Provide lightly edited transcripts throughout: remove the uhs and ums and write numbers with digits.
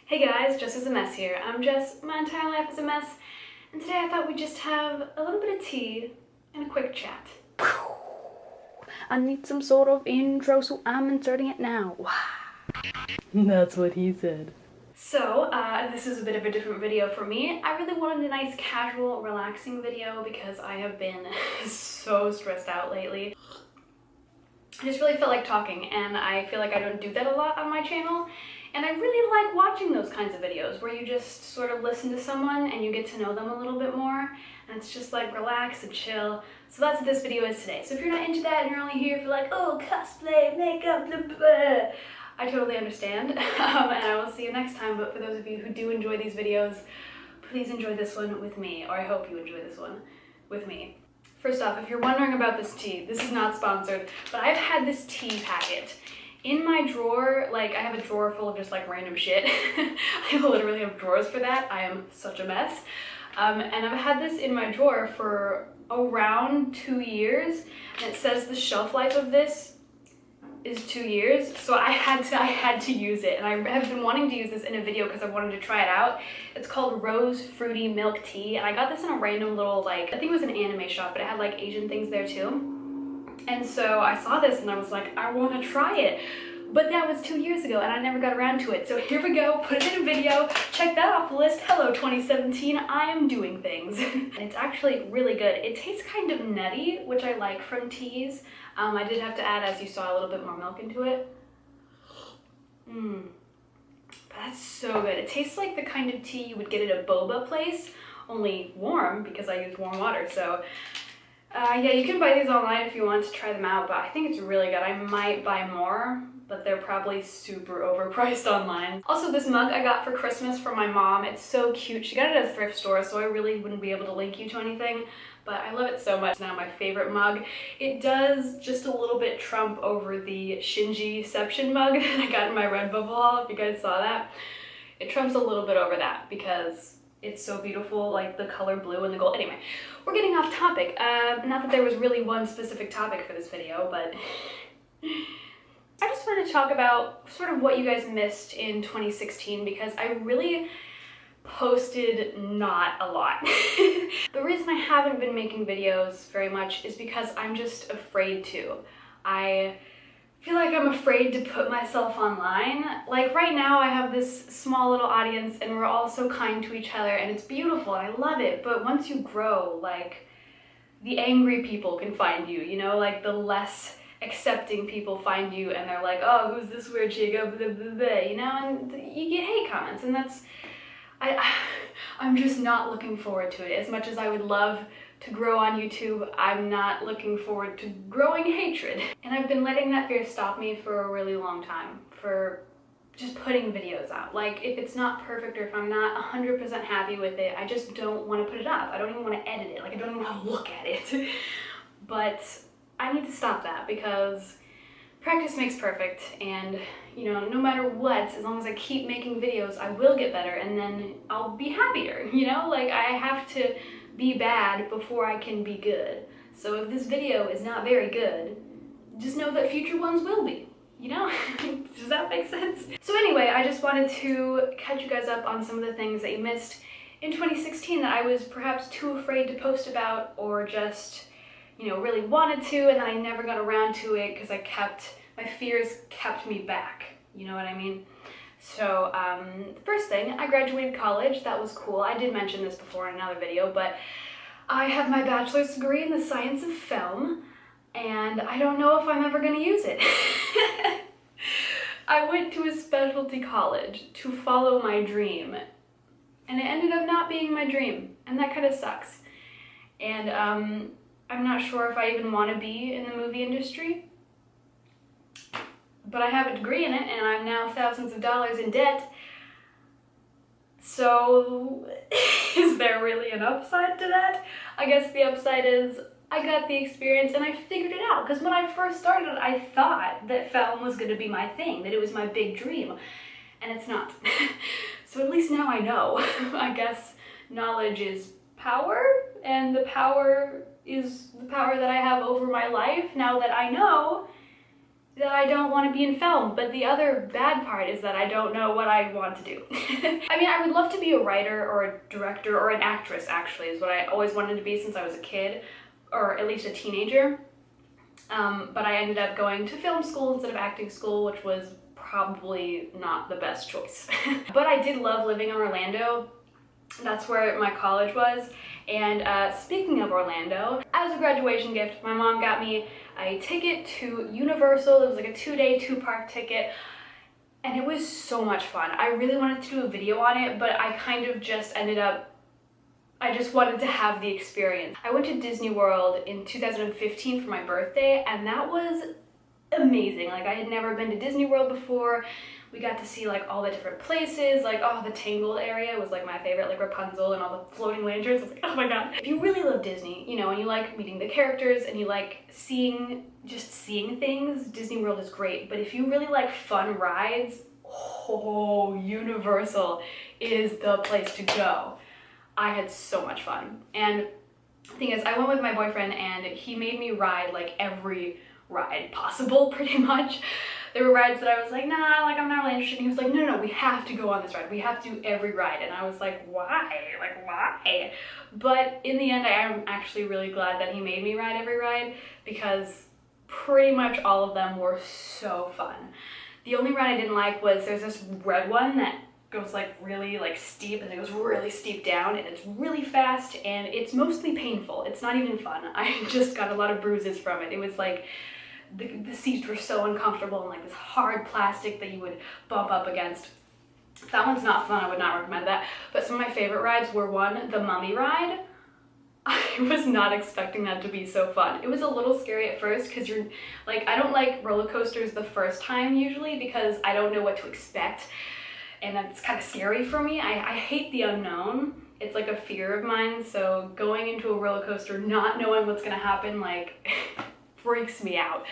Hey guys, JessIsAMess here. I'm Jess, my entire life is a mess, and today I thought we'd just have a little bit of tea and a quick chat. I need some sort of intro, so I'm inserting it now. That's what he said. So, this is a bit of a different video for me. I really wanted a nice, casual, relaxing video because I have been so stressed out lately. I just really felt like talking, and I feel like I don't do that a lot on my channel. And I really like watching those kinds of videos where you just sort of listen to someone and you get to know them a little bit more. And it's just like relax and chill. So that's what this video is today. So if you're not into that and you're only here for like, oh, cosplay, makeup, blah, blah, blah, I totally understand. And I will see you next time. But for those of you who do enjoy these videos, please enjoy this one with me. Or I hope you enjoy this one with me. First off, if you're wondering about this tea, this is not sponsored, but I've had this tea packet in my drawer. Like, I have a drawer full of just like random shit. I literally have drawers for that. I am such a mess. And I've had this in my drawer for around 2 years, and it says the shelf life of this is 2 years, so I had to use it, and I have been wanting to use this in a video because I wanted to try it out. It's called Rose Fruity Milk Tea, and I got this in a random little, like, I think it was an anime shop, but it had like Asian things there too. And so I saw this and I was like, I want to try it. But that was 2 years ago and I never got around to it. So here we go, put it in a video, check that off the list. Hello 2017, I am doing things. And it's actually really good. It tastes kind of nutty, which I like from teas. I did have to add, as you saw, a little bit more milk into it. But that's so good. It tastes like the kind of tea you would get at a boba place, only warm because I use warm water. So yeah, you can buy these online if you want to try them out, but I think it's really good. I might buy more, but they're probably super overpriced online. Also, this mug I got for Christmas from my mom. It's so cute. She got it at a thrift store, so I really wouldn't be able to link you to anything, but I love it so much. It's now my favorite mug. It does just a little bit trump over the Shinjiception mug that I got in my Redbubble haul, if you guys saw that. It trumps a little bit over that because it's so beautiful, like the color blue and the gold. Anyway, we're getting off topic. Not that there was really one specific topic for this video, but I just wanted to talk about sort of what you guys missed in 2016 because I really posted not a lot. The reason I haven't been making videos very much is because I'm just afraid to. I feel like I'm afraid to put myself online. Like right now I have this small little audience and we're all so kind to each other and it's beautiful and I love it, but once you grow, like, the angry people can find you, you know, like the less accepting people find you and they're like, oh, who's this weird chick, blah, blah, blah, blah, you know, and you get hate comments, and that's, I'm just not looking forward to it. As much as I would love to grow on YouTube, I'm not looking forward to growing hatred. And I've been letting that fear stop me for a really long time, for just putting videos out. Like, if it's not perfect or if I'm not 100% happy with it, I just don't want to put it up. I don't even want to edit it. Like, I don't even want to look at it. But I need to stop that because practice makes perfect, and you know, no matter what, as long as I keep making videos, I will get better and then I'll be happier, you know? Like, I have to be bad before I can be good. So if this video is not very good, just know that future ones will be, you know? Does that make sense? So anyway, I just wanted to catch you guys up on some of the things that you missed in 2016 that I was perhaps too afraid to post about, or just, you know, really wanted to and then I never got around to it because my fears kept me back, you know what I mean? So the first thing, I graduated college. That was cool. I did mention this before in another video, but I have my bachelor's degree in the science of film, and I don't know if I'm ever going to use it. I went to a specialty college to follow my dream, and it ended up not being my dream, and that kind of sucks. And I'm not sure if I even want to be in the movie industry, but I have a degree in it and I'm now thousands of dollars in debt. So is there really an upside to that? I guess the upside is I got the experience and I figured it out, because when I first started, I thought that film was going to be my thing, that it was my big dream, and it's not. So at least now I know. I guess knowledge is power, and the power is the power that I have over my life. Now that I know, that I don't want to be in film, but the other bad part is that I don't know what I want to do. I mean, I would love to be a writer or a director or an actress, actually, is what I always wanted to be since I was a kid, or at least a teenager. But I ended up going to film school instead of acting school, which was probably not the best choice. But I did love living in Orlando. That's where my college was. And speaking of Orlando, as a graduation gift, my mom got me a ticket to Universal. It was like a 2-day, 2-park ticket. And it was so much fun. I really wanted to do a video on it, but I kind of just ended up, I just wanted to have the experience. I went to Disney World in 2015 for my birthday, and that was amazing. Like, I had never been to Disney World before. We got to see like all the different places, like, oh, the Tangled area was like my favorite, like Rapunzel and all the floating lanterns. I was like, oh my god. If you really love Disney, you know, and you like meeting the characters and you like just seeing things, Disney World is great. But if you really like fun rides, oh, Universal is the place to go. I had so much fun. And the thing is, I went with my boyfriend and he made me ride like every ride possible, pretty much. There were rides that I was like, nah, like I'm not really interested. And he was like, no, we have to go on this ride. We have to do every ride. And I was like, why? Like, why? But in the end, I am actually really glad that he made me ride every ride because pretty much all of them were so fun. The only ride I didn't like was there's this red one that goes like really like steep, and it goes really steep down, and it's really fast, and it's mostly painful. It's not even fun. I just got a lot of bruises from it. It was like the seats were so uncomfortable and like this hard plastic that you would bump up against. That one's not fun. I would not recommend that. But some of my favorite rides were the Mummy ride. I was not expecting that to be so fun. It was a little scary at first because you're like, I don't like roller coasters the first time usually because I don't know what to expect. And that's kind of scary for me. I hate the unknown. It's like a fear of mine. So going into a roller coaster, not knowing what's gonna happen, like freaks me out.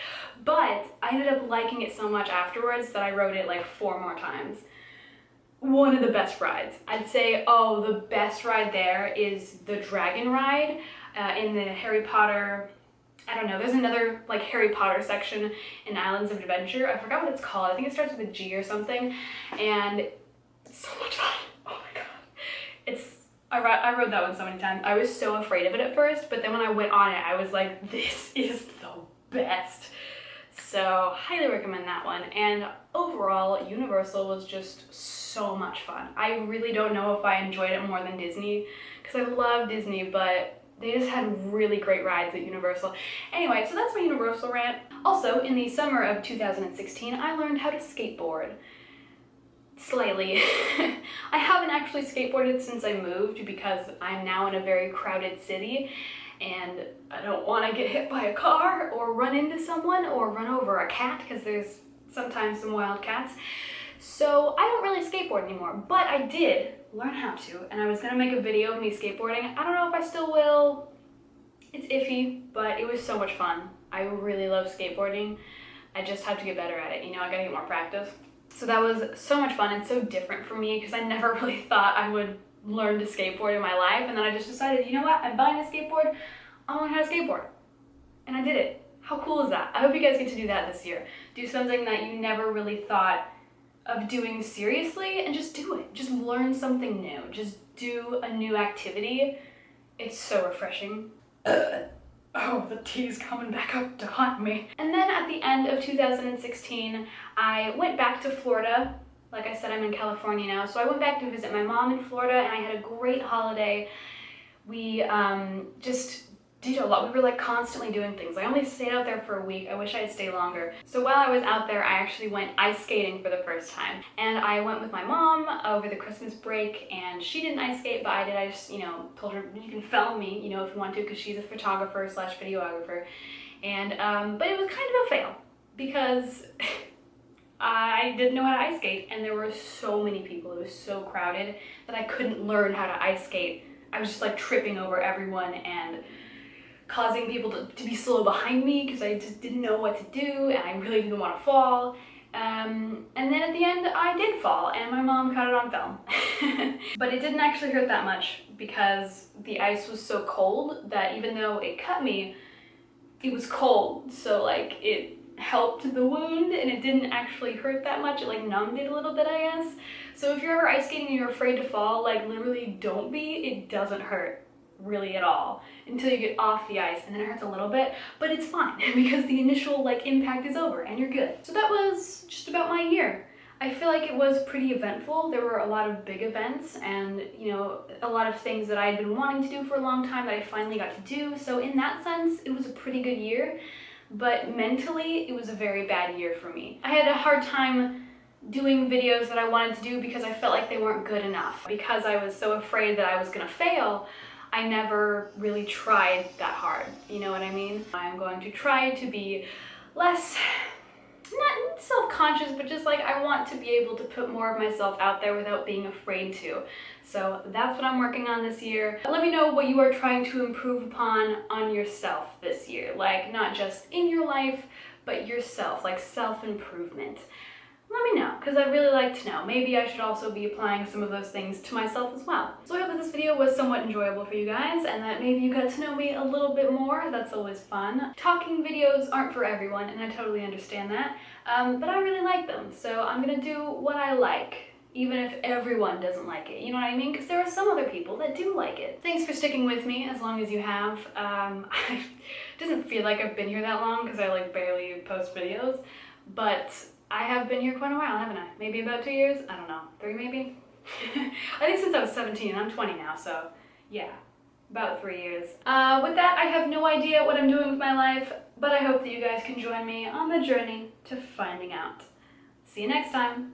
But I ended up liking it so much afterwards that I rode it like 4 more times. One of the best rides. I'd say, oh, the best ride there is the dragon ride in the Harry Potter, I don't know, there's another like Harry Potter section in Islands of Adventure. I forgot what it's called. I think it starts with a G or something. And it's so much fun. Oh my god. I rode that one so many times. I was so afraid of it at first, but then when I went on it, I was like, this is the best. So highly recommend that one. And overall, Universal was just so much fun. I really don't know if I enjoyed it more than Disney, because I love Disney, but they just had really great rides at Universal. Anyway, so that's my Universal rant. Also, in the summer of 2016, I learned how to skateboard. Slightly. I haven't actually skateboarded since I moved because I'm now in a very crowded city and I don't want to get hit by a car or run into someone or run over a cat because there's sometimes some wild cats. So I don't really skateboard anymore, but I did learn how to, and I was gonna make a video of me skateboarding. I don't know if I still will. It's iffy, but it was so much fun. I really love skateboarding. I just have to get better at it. You know, I gotta get more practice. So that was so much fun and so different for me because I never really thought I would learn to skateboard in my life, and then I just decided, you know what, I'm buying a skateboard, I want to learn how to skateboard. And I did it. How cool is that? I hope you guys get to do that this year. Do something that you never really thought of doing seriously and just do it. Just learn something new. Just do a new activity. It's so refreshing. Oh, the tea's coming back up to haunt me. And then at the end of 2016, I went back to Florida. Like I said, I'm in California now, so I went back to visit my mom in Florida, and I had a great holiday. We just did a lot. We were like constantly doing things. I only stayed out there for a week. I wish I had stayed longer. So while I was out there, I actually went ice skating for the first time. And I went with my mom over the Christmas break, and she didn't ice skate, but I did. I just, you know, told her, you can film me, you know, if you want to, because she's a photographer / videographer. And, but it was kind of a fail because I didn't know how to ice skate, and there were so many people. It was so crowded that I couldn't learn how to ice skate. I was just like tripping over everyone and causing people to be slow behind me because I just didn't know what to do, and I really didn't want to fall. And then at the end, I did fall, and my mom caught it on film. But it didn't actually hurt that much because the ice was so cold that even though it cut me, it was cold. So like it helped the wound and it didn't actually hurt that much. It like numbed it a little bit, I guess. So if you're ever ice skating and you're afraid to fall, like literally don't be. It doesn't hurt really at all until you get off the ice, and then it hurts a little bit, but it's fine because the initial like impact is over and you're good. So that was just about my year. I feel like it was pretty eventful. There were a lot of big events and, you know, a lot of things that I had been wanting to do for a long time that I finally got to do. So in that sense, it was a pretty good year, but mentally it was a very bad year for me. I had a hard time doing videos that I wanted to do because I felt like they weren't good enough. Because I was so afraid that I was gonna fail, I never really tried that hard, you know what I mean? I'm going to try to be less, not self-conscious, but just like I want to be able to put more of myself out there without being afraid to. So that's what I'm working on this year. Let me know what you are trying to improve upon on yourself this year. Like not just in your life, but yourself, like self-improvement. Let me know, because I'd really like to know. Maybe I should also be applying some of those things to myself as well. So I hope that this video was somewhat enjoyable for you guys and that maybe you got to know me a little bit more. That's always fun. Talking videos aren't for everyone, and I totally understand that, but I really like them. So I'm gonna do what I like, even if everyone doesn't like it, you know what I mean? Because there are some other people that do like it. Thanks for sticking with me as long as you have. It doesn't feel like I've been here that long because I like barely post videos, but I have been here quite a while, haven't I? Maybe about 2 years? I don't know. 3 maybe? I think since I was 17, I'm 20 now, so yeah, about 3 years. With that, I have no idea what I'm doing with my life, but I hope that you guys can join me on the journey to finding out. See you next time.